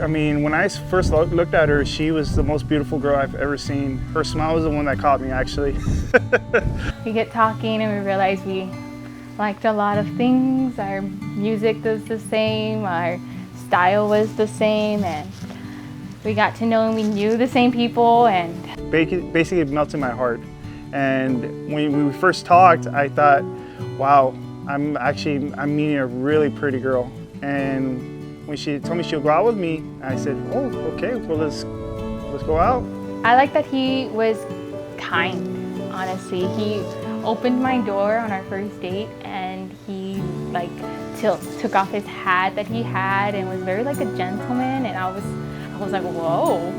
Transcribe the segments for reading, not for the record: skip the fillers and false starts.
I mean, when I first looked at her, she was the most beautiful girl I've ever seen. Her smile was the one that caught me, actually. We get talking and we realize we liked a lot of things. Our music was the same, our style was the same, and we got to know and we knew the same people. And basically it melted my heart. And when we first talked, I thought, wow, I'm meeting a really pretty girl. And when she told me she'll go out with me, I said, oh, okay, well, let's go out. I like that he was kind, honestly. He opened my door on our first date and he took off his hat that he had and was very like a gentleman, and I was like, whoa,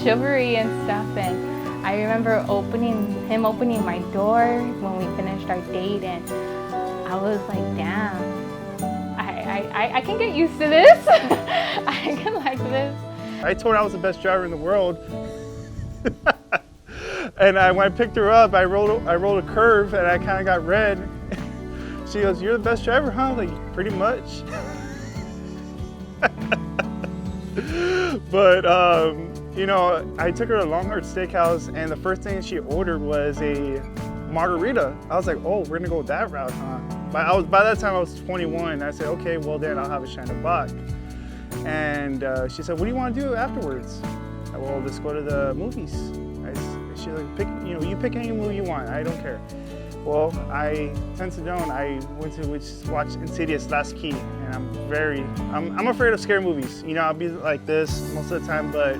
chivalry and stuff. And I remember him opening my door when we finished our date, and I was like, damn, I can get used to this. I can like this. I told her I was the best driver in the world. And when I picked her up, I rolled a curve and I kind of got red. She goes, "You're the best driver, huh?" I was like, pretty much. But, you know, I took her to Longhorn Steakhouse and the first thing she ordered was a margarita. I was like, oh, we're gonna go that route, huh? By that time I was 21. I said, okay, well then I'll have a Shiner Bock. And she said, what do you want to do afterwards? I said, well, let's go to the movies. She's like, you pick any movie you want, I don't care. Well, I tend to don't. I went to watch Insidious Last Key, and I'm afraid of scary movies. You know, I'll be like this most of the time, but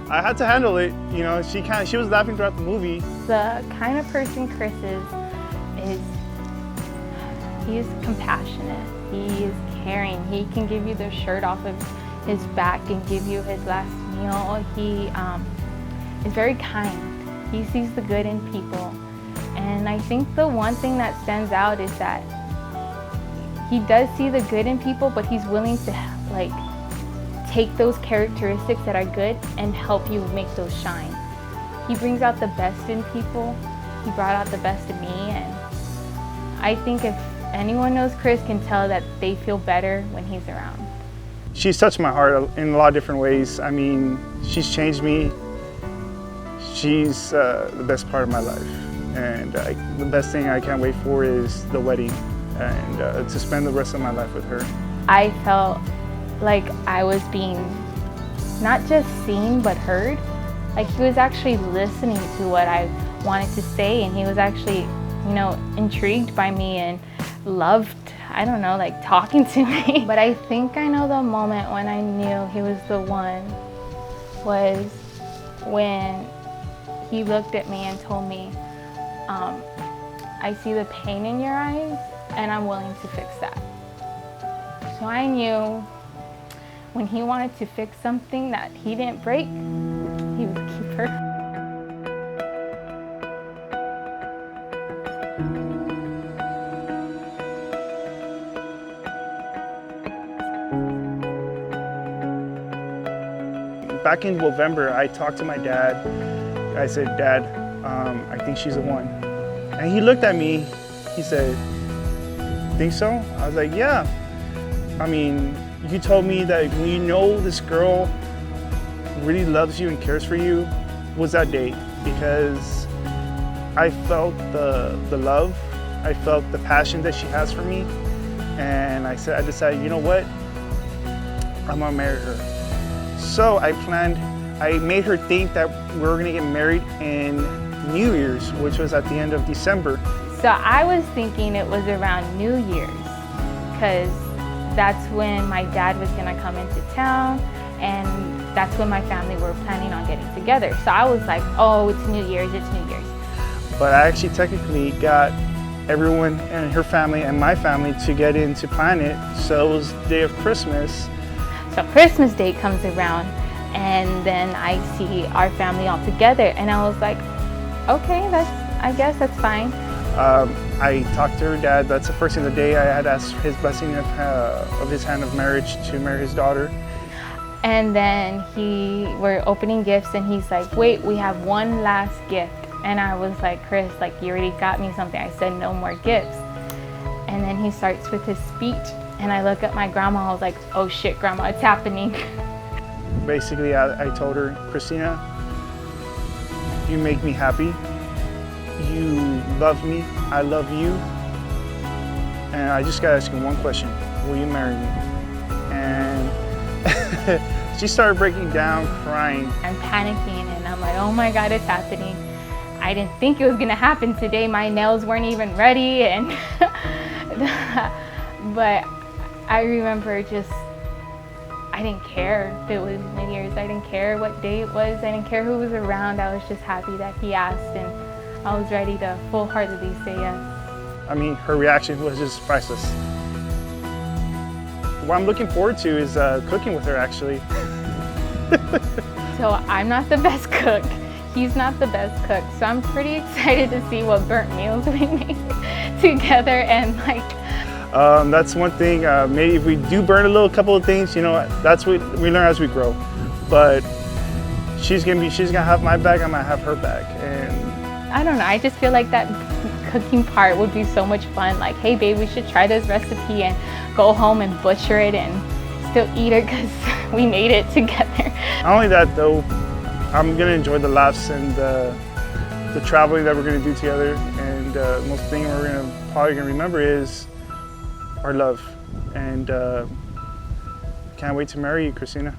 I had to handle it. You know, she was laughing throughout the movie. The kind of person Chris is he is compassionate. He is caring. He can give you the shirt off of his back and give you his last meal. He is very kind. He sees the good in people. And I think the one thing that stands out is that he does see the good in people, but he's willing to take those characteristics that are good and help you make those shine. He brings out the best in people. He brought out the best in me, and I think if anyone knows Chris can tell that they feel better when he's around. She's touched my heart in a lot of different ways. I mean, she's changed me. She's the best part of my life. And the best thing I can't wait for is the wedding and to spend the rest of my life with her. I felt like I was being not just seen but heard. Like he was actually listening to what I wanted to say, and he was actually, you know, intrigued by me and loved, I don't know, like talking to me. But I think I know the moment when I knew he was the one was when he looked at me and told me, I see the pain in your eyes and I'm willing to fix that. So I knew when he wanted to fix something that he didn't break, he would keep her. Back in November, I talked to my dad. I said, Dad, I think she's the one. And he looked at me, he said, think so? I was like, yeah. I mean, you told me that when you know this girl really loves you and cares for you, was that day. Because I felt the love, I felt the passion that she has for me. And I decided, you know what? I'm gonna marry her. So I made her think that we were gonna get married in New Year's, which was at the end of December. So I was thinking it was around New Year's, because that's when my dad was gonna come into town, and that's when my family were planning on getting together. So I was like, oh, it's New Year's, it's New Year's. But I actually technically got everyone and her family and my family to get in to plan it. So it was the day of Christmas. So Christmas Day comes around, and then I see our family all together, and I was like, okay, I guess that's fine. I talked to her dad. That's the first thing of the day. I had asked his blessing of his hand of marriage to marry his daughter. And then we're opening gifts, and he's like, wait, we have one last gift. And I was like, Chris, like, you already got me something. I said, no more gifts. And then he starts with his speech, And I look at my grandma, I was like, oh shit, grandma, it's happening. Basically, I told her, Kristina, you make me happy. You love me, I love you. And I just gotta ask you one question, will you marry me? And she started breaking down, crying. I'm panicking and I'm like, oh my God, it's happening. I didn't think it was gonna happen today. My nails weren't even ready. And but I remember just, I didn't care if it was New Year's. I didn't care what day it was. I didn't care who was around. I was just happy that he asked, and I was ready to full-heartedly say yes. I mean, her reaction was just priceless. What I'm looking forward to is cooking with her, actually. So I'm not the best cook. He's not the best cook. So I'm pretty excited to see what burnt meals we make together. And like, that's one thing. Maybe if we do burn a couple of things, you know, that's what we learn as we grow. But she's gonna have my back. I'm gonna have her back. And I don't know. I just feel like that cooking part would be so much fun. Like, hey babe, we should try this recipe and go home and butcher it and still eat it because we made it together. Not only that though, I'm gonna enjoy the laughs and the traveling that we're gonna do together. And most thing we're probably gonna remember is our love. And can't wait to marry you, Kristina.